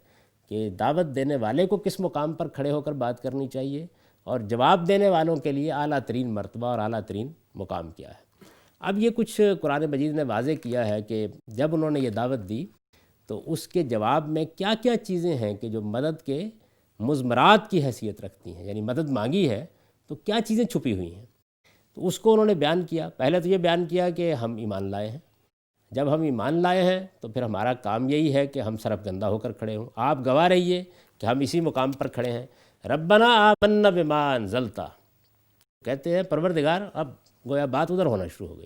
کہ دعوت دینے والے کو کس مقام پر کھڑے ہو کر بات کرنی چاہیے، اور جواب دینے والوں کے لیے اعلیٰ ترین مرتبہ اور اعلیٰ ترین مقام کیا ہے۔ اب یہ کچھ قرآن مجید نے واضح کیا ہے کہ جب انہوں نے یہ دعوت دی تو اس کے جواب میں کیا کیا چیزیں ہیں کہ جو مدد کے مضمرات کی حیثیت رکھتی ہیں، یعنی مدد مانگی ہے تو کیا چیزیں چھپی ہوئی ہیں، تو اس کو انہوں نے بیان کیا۔ پہلے تو یہ بیان کیا کہ ہم ایمان لائے ہیں، جب ہم ایمان لائے ہیں تو پھر ہمارا کام یہی ہے کہ ہم سرفگندہ ہو کر کھڑے ہوں، آپ گواہ رہیے کہ ہم اسی مقام پر کھڑے ہیں۔ ربنا آمنا بما انزلتا، کہتے ہیں پروردگار، اب گویا بات ادھر ہونا شروع ہو گئی،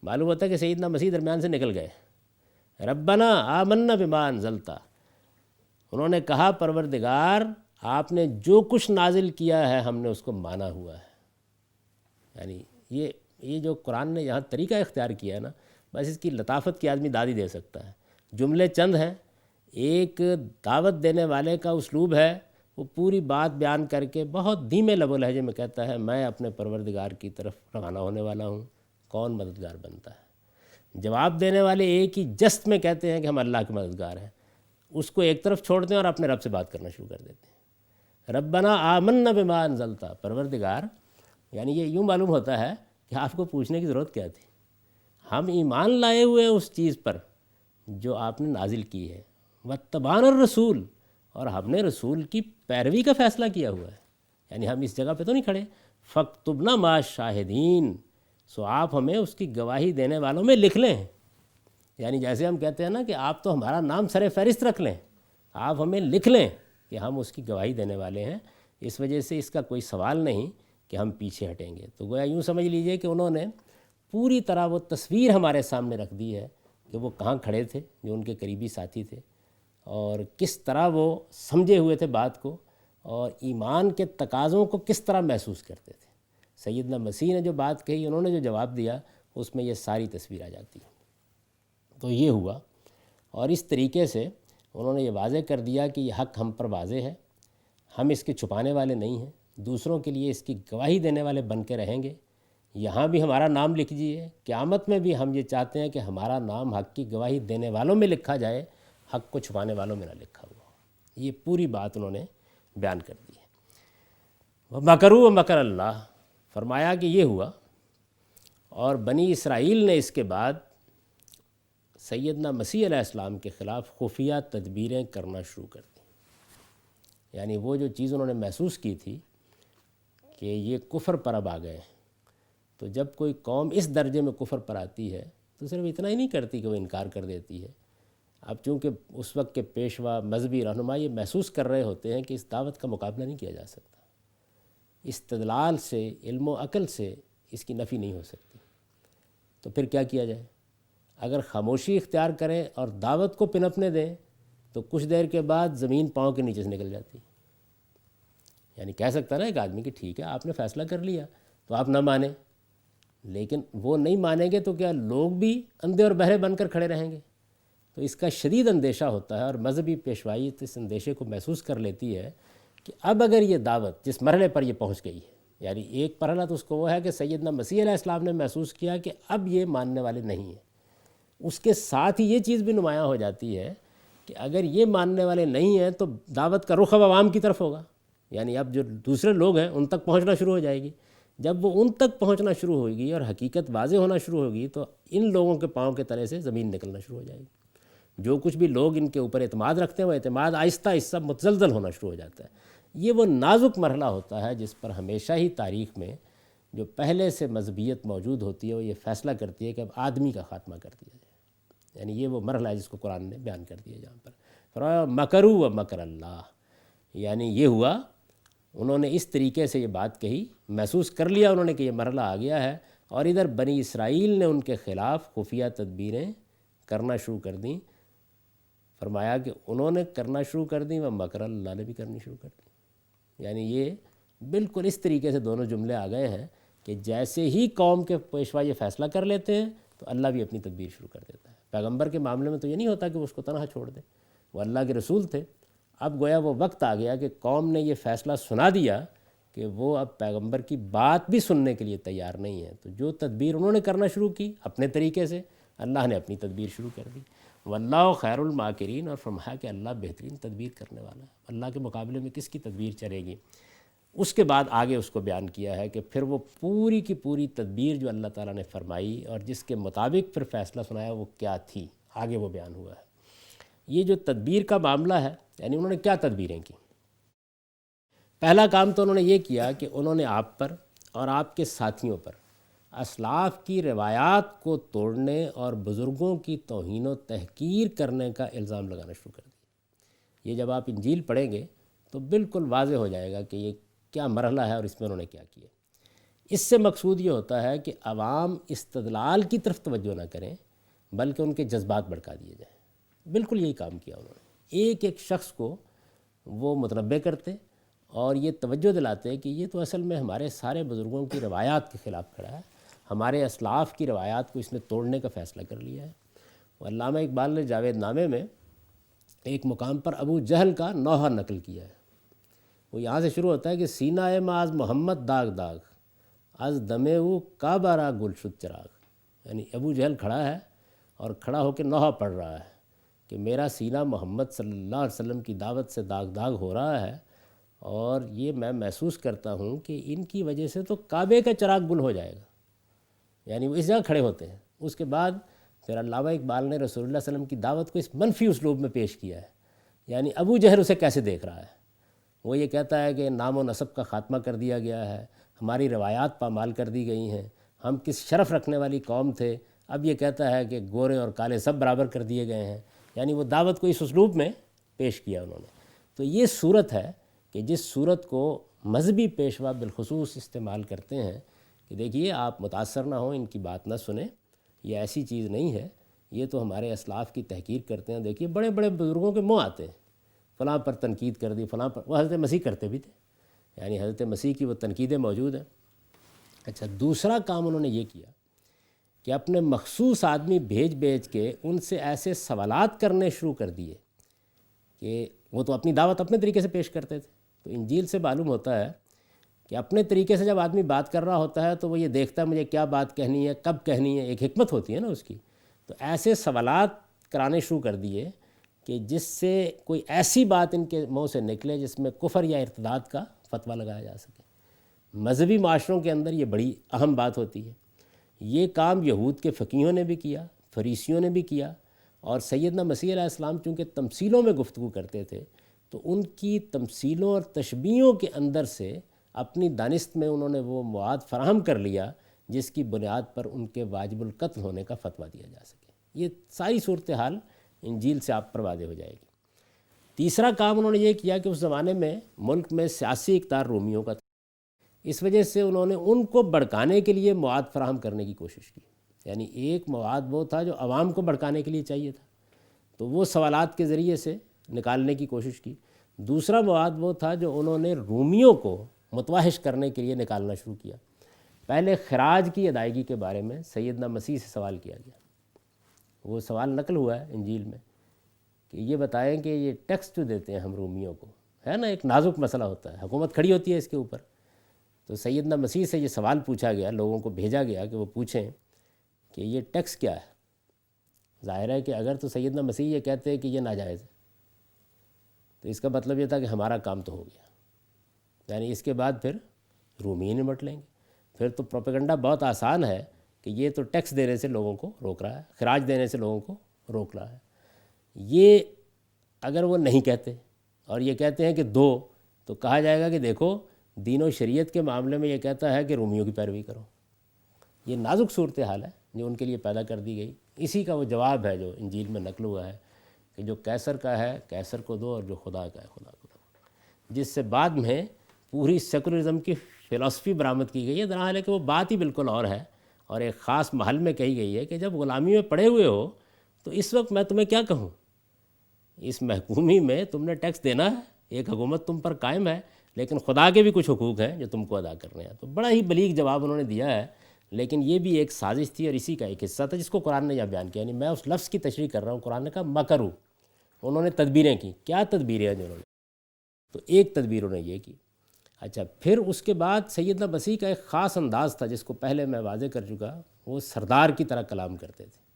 معلوم ہوتا ہے کہ سیدنا مسیح درمیان سے نکل گئے۔ ربنا آمنا بما انزلتا، انہوں نے کہا پروردگار آپ نے جو کچھ نازل کیا ہے ہم نے اس کو مانا ہوا ہے۔ یعنی یہ جو قرآن نے یہاں طریقہ اختیار کیا ہے نا، بس اس کی لطافت کی آدمی داد ہی دے سکتا ہے۔ جملے چند ہیں، ایک دعوت دینے والے کا اسلوب ہے، وہ پوری بات بیان کر کے بہت دھیمے لب و لہجے میں کہتا ہے میں اپنے پروردگار کی طرف روانہ ہونے والا ہوں، کون مددگار بنتا ہے۔ جواب دینے والے ایک ہی جست میں کہتے ہیں کہ ہم اللہ کے مددگار ہیں، اس کو ایک طرف چھوڑ دیں اور اپنے رب سے بات کرنا شروع کر دیتے ہیں۔ ربنا آمنا بما انزلتا، پروردگار، یعنی یہ یوں معلوم ہوتا ہے کہ آپ کو پوچھنے کی ضرورت کیا تھی، ہم ایمان لائے ہوئے اس چیز پر جو آپ نے نازل کی ہے، واتبعنا الرسول، اور ہم نے رسول کی پیروی کا فیصلہ کیا ہوا ہے، یعنی ہم اس جگہ پہ تو نہیں کھڑے، فاکتبنا مع الشاہدین، سو آپ ہمیں اس کی گواہی دینے والوں میں لکھ لیں۔ یعنی جیسے ہم کہتے ہیں نا کہ آپ تو ہمارا نام سر فہرست رکھ لیں، آپ ہمیں لکھ لیں کہ ہم اس کی گواہی دینے والے ہیں، اس وجہ سے اس کا کوئی سوال نہیں کہ ہم پیچھے ہٹیں گے۔ تو گویا یوں سمجھ لیجئے کہ انہوں نے پوری طرح وہ تصویر ہمارے سامنے رکھ دی ہے کہ وہ کہاں کھڑے تھے، جو ان کے قریبی ساتھی تھے، اور کس طرح وہ سمجھے ہوئے تھے بات کو، اور ایمان کے تقاضوں کو کس طرح محسوس کرتے تھے۔ سیدنا مسیح نے جو بات کہی، انہوں نے جو جواب دیا، اس میں یہ ساری تصویر آ جاتی ہے۔ تو یہ ہوا، اور اس طریقے سے انہوں نے یہ واضح کر دیا کہ یہ حق ہم پر واضح ہے، ہم اس کے چھپانے والے نہیں ہیں، دوسروں کے لیے اس کی گواہی دینے والے بن کے رہیں گے۔ یہاں بھی ہمارا نام لکھ دیجیے، قیامت میں بھی ہم یہ چاہتے ہیں کہ ہمارا نام حق کی گواہی دینے والوں میں لکھا جائے، حق کو چھپانے والوں میں نہ لکھا ہوا ہو۔ یہ پوری بات انہوں نے بیان کر دی ہے۔ وَمَكَرُوا وَمَكَرَ اللَّهُ، فرمایا کہ یہ ہوا، اور بنی اسرائیل نے اس کے بعد سیدنا مسیح علیہ السلام کے خلاف خفیہ تدبیریں کرنا شروع کر دیں، یعنی وہ جو چیز انہوں نے محسوس کی تھی کہ یہ کفر پر اب آ گئے، تو جب کوئی قوم اس درجے میں کفر پر آتی ہے تو صرف اتنا ہی نہیں کرتی کہ وہ انکار کر دیتی ہے، اب چونکہ اس وقت کے پیشوا مذہبی رہنما یہ محسوس کر رہے ہوتے ہیں کہ اس دعوت کا مقابلہ نہیں کیا جا سکتا، استدلال سے، علم و عقل سے اس کی نفی نہیں ہو سکتی، تو پھر کیا کیا جائے؟ اگر خاموشی اختیار کریں اور دعوت کو پنپنے دیں تو کچھ دیر کے بعد زمین پاؤں کے نیچے سے نکل جاتی۔ یعنی کہہ سکتا نا ایک آدمی کہ ٹھیک ہے آپ نے فیصلہ کر لیا تو آپ نہ مانیں، لیکن وہ نہیں مانیں گے تو کیا لوگ بھی اندھے اور بہرے بن کر کھڑے رہیں گے؟ تو اس کا شدید اندیشہ ہوتا ہے، اور مذہبی پیشوائی اس اندیشے کو محسوس کر لیتی ہے کہ اب اگر یہ دعوت جس مرحلے پر یہ پہنچ گئی ہے، یعنی ایک مرحلہ تو اس کو وہ ہے کہ سیدنا مسیح علیہ السلام نے محسوس کیا کہ اب یہ ماننے والے نہیں ہیں، اس کے ساتھ ہی یہ چیز بھی نمایاں ہو جاتی ہے کہ اگر یہ ماننے والے نہیں ہیں تو دعوت کا رخ اب عوام کی طرف ہوگا، یعنی اب جو دوسرے لوگ ہیں ان تک پہنچنا شروع ہو جائے گی۔ جب وہ ان تک پہنچنا شروع ہوگی اور حقیقت واضح ہونا شروع ہوگی تو ان لوگوں کے پاؤں کے تلے سے زمین نکلنا شروع ہو جائے گی۔ جو کچھ بھی لوگ ان کے اوپر اعتماد رکھتے ہیں وہ اعتماد آہستہ آہستہ متزلزل ہونا شروع ہو جاتا ہے۔ یہ وہ نازک مرحلہ ہوتا ہے جس پر ہمیشہ ہی تاریخ میں جو پہلے سے مذہبیت موجود ہوتی ہے وہ یہ فیصلہ کرتی ہے کہ اب آدمی کا خاتمہ کر دیا جائے، یعنی یہ وہ مرحلہ ہے جس کو قرآن نے بیان کر دیا جہاں پر فرمایا مکروا و مکر اللہ، یعنی یہ ہوا انہوں نے اس طریقے سے یہ بات کہی، محسوس کر لیا انہوں نے کہ یہ مرحلہ آ گیا ہے، اور ادھر بنی اسرائیل نے ان کے خلاف خفیہ تدبیریں کرنا شروع کر دیں۔ فرمایا کہ انہوں نے کرنا شروع کر دیں و مکر اللہ نے بھی کرنی شروع کر دی، یعنی یہ بالکل اس طریقے سے دونوں جملے آ گئے ہیں کہ جیسے ہی قوم کے پیشوا یہ فیصلہ کر لیتے ہیں تو اللہ بھی اپنی تدبیر شروع کر دیتا ہے۔ پیغمبر کے معاملے میں تو یہ نہیں ہوتا کہ وہ اس کو تنہا چھوڑ دے، وہ اللہ کے رسول تھے، اب گویا وہ وقت آ گیا کہ قوم نے یہ فیصلہ سنا دیا کہ وہ اب پیغمبر کی بات بھی سننے کے لیے تیار نہیں ہے، تو جو تدبیر انہوں نے کرنا شروع کی اپنے طریقے سے، اللہ نے اپنی تدبیر شروع کر دی۔ واللہ خیر الماکرین، اور فرمایا کہ اللہ بہترین تدبیر کرنے والا ہے، اللہ کے مقابلے میں کس کی تدبیر چلے گی؟ اس کے بعد آگے اس کو بیان کیا ہے کہ پھر وہ پوری کی پوری تدبیر جو اللہ تعالیٰ نے فرمائی اور جس کے مطابق پھر فیصلہ سنایا وہ کیا تھی، آگے وہ بیان ہوا ہے۔ یہ جو تدبیر کا معاملہ ہے، یعنی انہوں نے کیا تدبیریں کی؟ پہلا کام تو انہوں نے یہ کیا کہ انہوں نے آپ پر اور آپ کے ساتھیوں پر اسلاف کی روایات کو توڑنے اور بزرگوں کی توہین و تحقیر کرنے کا الزام لگانا شروع کر دیا۔ یہ جب آپ انجیل پڑھیں گے تو بالکل واضح ہو جائے گا کہ یہ کیا مرحلہ ہے اور اس میں انہوں نے کیا کیا۔ اس سے مقصود یہ ہوتا ہے کہ عوام استدلال کی طرف توجہ نہ کریں بلکہ ان کے جذبات بھڑکا دیے جائیں۔ بالکل یہی کام کیا انہوں نے، ایک ایک شخص کو وہ متنبع کرتے اور یہ توجہ دلاتے کہ یہ تو اصل میں ہمارے سارے بزرگوں کی روایات کے خلاف کھڑا ہے، ہمارے اسلاف کی روایات کو اس نے توڑنے کا فیصلہ کر لیا ہے۔ علامہ اقبال نے جاوید نامے میں ایک مقام پر ابو جہل کا نوحہ نقل کیا ہے، وہ یہاں سے شروع ہوتا ہے کہ سینہ معاذ محمد داغ داغ از دمے او کعبہ گل شد چراغ، یعنی ابو جہل کھڑا ہے اور کھڑا ہو کے نوحہ پڑھ رہا ہے کہ میرا سینہ محمد صلی اللہ علیہ وسلم کی دعوت سے داغ داغ ہو رہا ہے، اور یہ میں محسوس کرتا ہوں کہ ان کی وجہ سے تو کعبے کا چراغ گل ہو جائے گا، یعنی وہ اس جگہ کھڑے ہوتے ہیں۔ اس کے بعد پھر علامہ اقبال نے رسول اللہ صلی اللہ علیہ وسلم کی دعوت کو اس منفی اسلوب میں پیش کیا ہے، یعنی ابو جہل اسے کیسے دیکھ رہا ہے۔ وہ یہ کہتا ہے کہ نام و نسب کا خاتمہ کر دیا گیا ہے، ہماری روایات پامال کر دی گئی ہیں، ہم کس شرف رکھنے والی قوم تھے، اب یہ کہتا ہے کہ گورے اور کالے سب برابر کر دیے گئے ہیں، یعنی وہ دعوت کو اس اسلوب میں پیش کیا انہوں نے۔ تو یہ صورت ہے کہ جس صورت کو مذہبی پیشوا بالخصوص استعمال کرتے ہیں کہ دیکھیے آپ متاثر نہ ہوں، ان کی بات نہ سنیں، یہ ایسی چیز نہیں ہے، یہ تو ہمارے اسلاف کی تحقیر کرتے ہیں۔ دیکھیے بڑے بڑے بزرگوں کے منہ آتے ہیں، فلاں پر تنقید کر دی، فلاں پر، وہ حضرت مسیح کرتے بھی تھے، یعنی حضرت مسیح کی وہ تنقیدیں موجود ہیں۔ اچھا، دوسرا کام انہوں نے یہ کیا کہ اپنے مخصوص آدمی بھیج کے ان سے ایسے سوالات کرنے شروع کر دیے کہ وہ تو اپنی دعوت اپنے طریقے سے پیش کرتے تھے۔ تو انجیل سے معلوم ہوتا ہے کہ اپنے طریقے سے جب آدمی بات کر رہا ہوتا ہے تو وہ یہ دیکھتا ہے مجھے کیا بات کہنی ہے، کب کہنی ہے، ایک حکمت ہوتی ہے نا اس کی۔ تو ایسے سوالات کرانے شروع کر دیے کہ جس سے کوئی ایسی بات ان کے منہ سے نکلے جس میں کفر یا ارتداد کا فتویٰ لگایا جا سکے۔ مذہبی معاشروں کے اندر یہ بڑی اہم بات ہوتی ہے۔ یہ کام یہود کے فقیہوں نے بھی کیا، فریسیوں نے بھی کیا، اور سیدنا مسیح علیہ السلام چونکہ تمثیلوں میں گفتگو کرتے تھے تو ان کی تمثیلوں اور تشبیہوں کے اندر سے اپنی دانست میں انہوں نے وہ مواد فراہم کر لیا جس کی بنیاد پر ان کے واجب القتل ہونے کا فتویٰ دیا جا سکے۔ یہ ساری صورتحال انجیل سے آپ پر واضح ہو جائے گی۔ تیسرا کام انہوں نے یہ کیا کہ اس زمانے میں ملک میں سیاسی اقتدار رومیوں کا تھا، اس وجہ سے انہوں نے ان کو بھڑکانے کے لیے مواد فراہم کرنے کی کوشش کی۔ یعنی ایک مواد وہ تھا جو عوام کو بھڑکانے کے لیے چاہیے تھا، تو وہ سوالات کے ذریعے سے نکالنے کی کوشش کی۔ دوسرا مواد وہ تھا جو انہوں نے رومیوں کو متوحش کرنے کے لیے نکالنا شروع کیا۔ پہلے خراج کی ادائیگی کے بارے میں سیدنا مسیح سے سوال کیا گیا، وہ سوال نقل ہوا ہے انجیل میں کہ یہ بتائیں کہ یہ ٹیکس جو دیتے ہیں ہم رومیوں کو، ہے نا، ایک نازک مسئلہ ہوتا ہے، حکومت کھڑی ہوتی ہے اس کے اوپر، تو سیدنا مسیح سے یہ سوال پوچھا گیا، لوگوں کو بھیجا گیا کہ وہ پوچھیں کہ یہ ٹیکس کیا ہے۔ ظاہر ہے کہ اگر تو سیدنا مسیح یہ کہتے ہیں کہ یہ ناجائز ہے تو اس کا مطلب یہ تھا کہ ہمارا کام تو ہو گیا، یعنی اس کے بعد پھر رومی نمٹ لیں گے۔ پھر تو پروپیگنڈا بہت آسان ہے کہ یہ تو ٹیکس دینے سے لوگوں کو روک رہا ہے، خراج دینے سے لوگوں کو روک رہا ہے۔ یہ اگر وہ نہیں کہتے اور یہ کہتے ہیں کہ دو، تو کہا جائے گا کہ دیکھو دین و شریعت کے معاملے میں یہ کہتا ہے کہ رومیوں کی پیروی کرو۔ یہ نازک صورتحال ہے جو ان کے لیے پیدا کر دی گئی۔ اسی کا وہ جواب ہے جو انجیل میں نقل ہوا ہے کہ جو کیسر کا ہے کیسر کو دو اور جو خدا کا ہے خدا کو دو، جس سے بعد میں پوری سیکولرزم کی فلسفی برآمد کی گئی ہے۔ درحال ہے کہ وہ بات ہی بالکل اور ہے اور ایک خاص محل میں کہی گئی ہے کہ جب غلامی میں پڑے ہوئے ہو تو اس وقت میں تمہیں کیا کہوں، اس محکومی میں تم نے ٹیکس دینا ہے، ایک حکومت تم پر قائم ہے، لیکن خدا کے بھی کچھ حقوق ہیں جو تم کو ادا کرنے ہیں۔ تو بڑا ہی بلیغ جواب انہوں نے دیا ہے، لیکن یہ بھی ایک سازش تھی اور اسی کا ایک حصہ تھا جس کو قرآن نے یہاں بیان کیا۔ یعنی میں اس لفظ کی تشریح کر رہا ہوں، قرآن نے کہا مکرو، انہوں نے تدبیریں کی۔ کیا تدبیریں ہیں جو انہوں نے؟ تو ایک تدبیر انہوں نے یہ کی۔ اچھا، پھر اس کے بعد سیدنا مسیح کا ایک خاص انداز تھا جس کو پہلے میں واضح کر چکا، وہ سردار کی طرح کلام کرتے تھے۔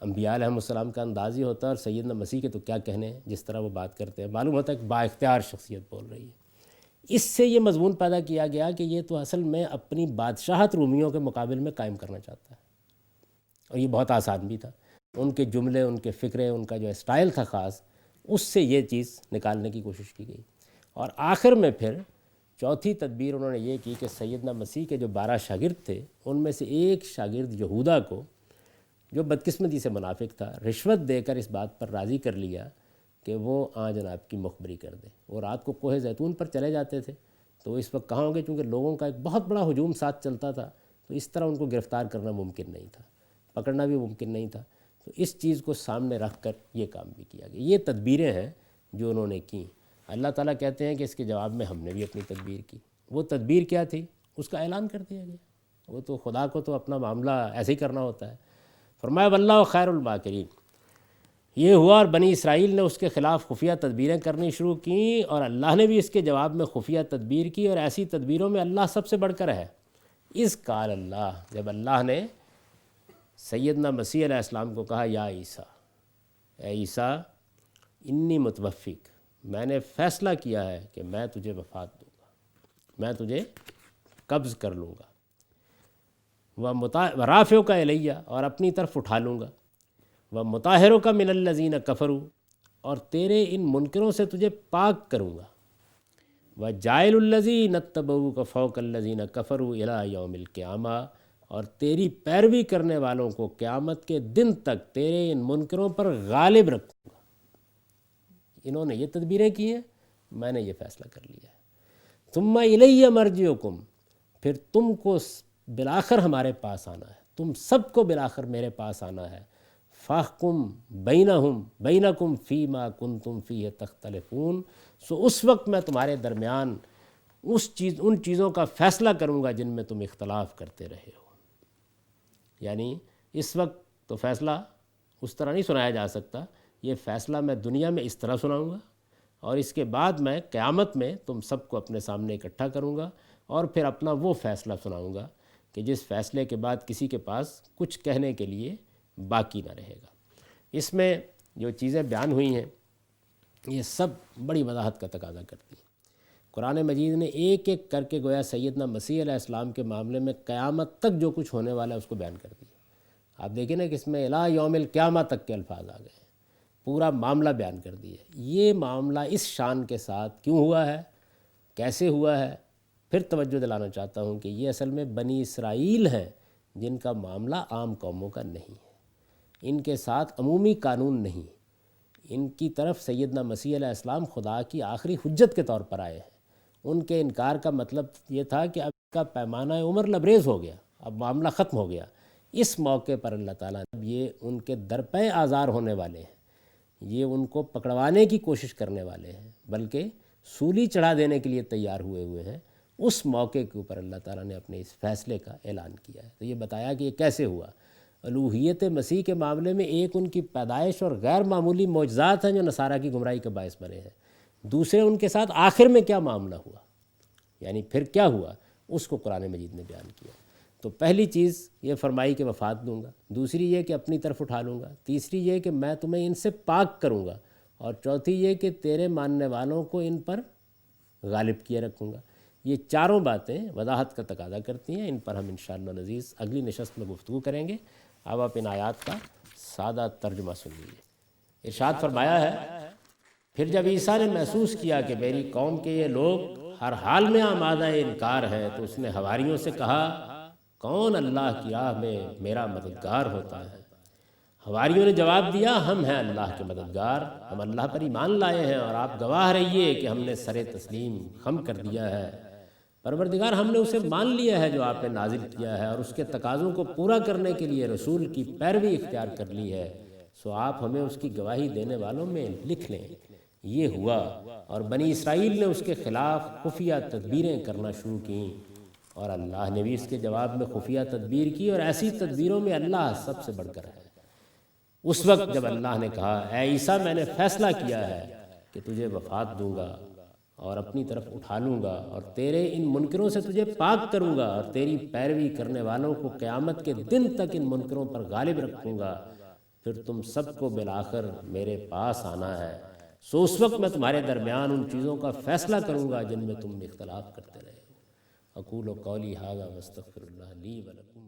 انبیاء علیہ السلام کا انداز ہی ہوتا ہے، اور سیدنا مسیح کے تو کیا کہنے، جس طرح وہ بات کرتے ہیں معلوم ہوتا ہے کہ با اختیار شخصیت بول رہی ہے۔ اس سے یہ مضمون پیدا کیا گیا کہ یہ تو اصل میں اپنی بادشاہت رومیوں کے مقابل میں قائم کرنا چاہتا ہے، اور یہ بہت آسان بھی تھا۔ ان کے جملے، ان کے فکرے، ان کا جو اسٹائل تھا خاص، اس سے یہ چیز نکالنے کی کوشش کی گئی۔ اور آخر میں پھر چوتھی تدبیر انہوں نے یہ کی کہ سیدنا مسیح کے جو 12 شاگرد تھے ان میں سے ایک شاگرد یہودا کو، جو بدقسمتی سے منافق تھا، رشوت دے کر اس بات پر راضی کر لیا کہ وہ جناب کی مخبری کر دے۔ وہ رات کو کوہ زیتون پر چلے جاتے تھے، تو اس وقت کہاں ہوں گے، چونکہ لوگوں کا ایک بہت بڑا ہجوم ساتھ چلتا تھا، تو اس طرح ان کو گرفتار کرنا ممکن نہیں تھا، پکڑنا بھی ممکن نہیں تھا۔ تو اس چیز کو سامنے رکھ کر یہ کام بھی کیا گیا۔ یہ تدبیریں ہیں جو انہوں نے کیں۔ اللہ تعالیٰ کہتے ہیں کہ اس کے جواب میں ہم نے بھی اپنی تدبیر کی۔ وہ تدبیر کیا تھی، اس کا اعلان کر دیا گیا۔ وہ تو خدا کو تو اپنا معاملہ ایسے ہی کرنا ہوتا ہے۔ فرمایا واللہ خیر الماکرین۔ یہ ہوا اور بنی اسرائیل نے اس کے خلاف خفیہ تدبیریں کرنی شروع کیں، اور اللہ نے بھی اس کے جواب میں خفیہ تدبیر کی، اور ایسی تدبیروں میں اللہ سب سے بڑھ کر ہے۔ اس قال اللہ، جب اللہ نے سیدنا مسیح علیہ السلام کو کہا یا عیسیٰ، اے عیسیٰ انی متوفیک، میں نے فیصلہ کیا ہے کہ میں تجھے وفات دوں گا، میں تجھے قبض کر لوں گا، رافعوں کا الیہ، اور اپنی طرف اٹھا لوں گا، و مطہروں کا من الذین کفروا، اور تیرے ان منکروں سے تجھے پاک کروں گا، و جائل الذین اتبعوک فوق الذین کفروا الی یوم القیامہ، اور تیری پیروی کرنے والوں کو قیامت کے دن تک تیرے ان منکروں پر غالب رکھوں گا۔ انہوں نے یہ تدبیریں کی ہیں، میں نے یہ فیصلہ کر لیا ہے۔ ثم الی مرجعکم، پھر تم کو بالآخر ہمارے پاس آنا ہے، تم سب کو بالآخر میرے پاس آنا ہے۔ فاحکم بینکم فیما کنتم فیہ تختلفون، سو اس وقت میں تمہارے درمیان ان چیزوں کا فیصلہ کروں گا جن میں تم اختلاف کرتے رہے ہو۔ یعنی اس وقت تو فیصلہ اس طرح نہیں سنایا جا سکتا، یہ فیصلہ میں دنیا میں اس طرح سناؤں گا، اور اس کے بعد میں قیامت میں تم سب کو اپنے سامنے اکٹھا کروں گا، اور پھر اپنا وہ فیصلہ سناؤں گا کہ جس فیصلے کے بعد کسی کے پاس کچھ کہنے کے لیے باقی نہ رہے گا۔ اس میں جو چیزیں بیان ہوئی ہیں یہ سب بڑی وضاحت کا تقاضا کرتی ہیں۔ قرآن مجید نے ایک ایک کر کے گویا سیدنا مسیح علیہ السلام کے معاملے میں قیامت تک جو کچھ ہونے والا ہے اس کو بیان کر دیا۔ آپ دیکھیں نا کہ اس میں الی یوم القیامہ تک کے الفاظ آ گئے ہیں، پورا معاملہ بیان کر دیا۔ یہ معاملہ اس شان کے ساتھ کیوں ہوا ہے، کیسے ہوا ہے، پھر توجہ دلانا چاہتا ہوں کہ یہ اصل میں بنی اسرائیل ہیں جن کا معاملہ عام قوموں کا نہیں ہے، ان کے ساتھ عمومی قانون نہیں، ان کی طرف سیدنا مسیح علیہ السلام خدا کی آخری حجت کے طور پر آئے ہیں۔ ان کے انکار کا مطلب یہ تھا کہ اب کا پیمانہ عمر لبریز ہو گیا، اب معاملہ ختم ہو گیا۔ اس موقع پر اللہ تعالیٰ نے یہ ان کے درپے آزار ہونے والے ہیں، یہ ان کو پکڑوانے کی کوشش کرنے والے ہیں، بلکہ سولی چڑھا دینے کے لیے تیار ہوئے ہیں، اس موقع کے اوپر اللہ تعالیٰ نے اپنے اس فیصلے کا اعلان کیا ہے۔ تو یہ بتایا کہ یہ کیسے ہوا۔ الوہیت مسیح کے معاملے میں ایک ان کی پیدائش اور غیر معمولی معجزات ہیں جو نصارہ کی گمراہی کا باعث بنے ہیں۔ دوسرے ان کے ساتھ آخر میں کیا معاملہ ہوا، یعنی پھر کیا ہوا، اس کو قرآن مجید نے بیان کیا۔ تو پہلی چیز یہ فرمائی کہ وفات دوں گا، دوسری یہ کہ اپنی طرف اٹھا لوں گا، تیسری یہ کہ میں تمہیں ان سے پاک کروں گا، اور چوتھی یہ کہ تیرے ماننے والوں کو ان پر غالب کیے رکھوں گا۔ یہ چاروں باتیں وضاحت کا تقاضا کرتی ہیں، ان پر ہم انشاءاللہ العزیز اگلی نشست میں گفتگو کریں گے۔ اب آپ ان آیات کا سادہ ترجمہ سن لیجیے۔ ارشاد فرمایا ہے، پھر جب عیسیٰ نے محسوس کیا کہ میری قوم کے یہ لوگ ہر حال میں آمادہ انکار ہیں، تو اس نے حواریوں سے کہا، کون اللہ کی راہ میں میرا مددگار ہوتا ہے؟ حواریوں نے جواب دیا، ہم ہیں اللہ کے مددگار، ہم اللہ پر ایمان لائے ہیں، اور آپ گواہ رہیے کہ ہم نے سر تسلیم خم کر دیا ہے۔ پروردگار، ہم نے اسے مان لیا ہے جو آپ نے نازل کیا ہے، اور اس کے تقاضوں کو پورا کرنے کے لیے رسول کی پیروی اختیار کر لی ہے، سو آپ ہمیں اس کی گواہی دینے والوں میں لکھ لیں۔ یہ ہوا، اور بنی اسرائیل نے اس کے خلاف خفیہ تدبیریں کرنا شروع کیں، اور اللہ نے بھی اس کے جواب میں خفیہ تدبیر کی، اور ایسی تدبیروں میں اللہ سب سے بڑھ کر ہے۔ اس وقت جب اللہ نے کہا، اے عیسیٰ، میں نے فیصلہ کیا ہے کہ تجھے وفات دوں گا اور اپنی طرف اٹھا لوں گا، اور تیرے ان منکروں سے تجھے پاک کروں گا، اور تیری پیروی کرنے والوں کو قیامت کے دن تک ان منکروں پر غالب رکھوں گا، پھر تم سب کو بالآخر میرے پاس آنا ہے، سو اس وقت میں تمہارے درمیان ان چیزوں کا فیصلہ کروں گا جن میں تم اختلاف کرتے رہے ہو۔ اقول قولی ھذا واستغفر اللہ لی ولکم۔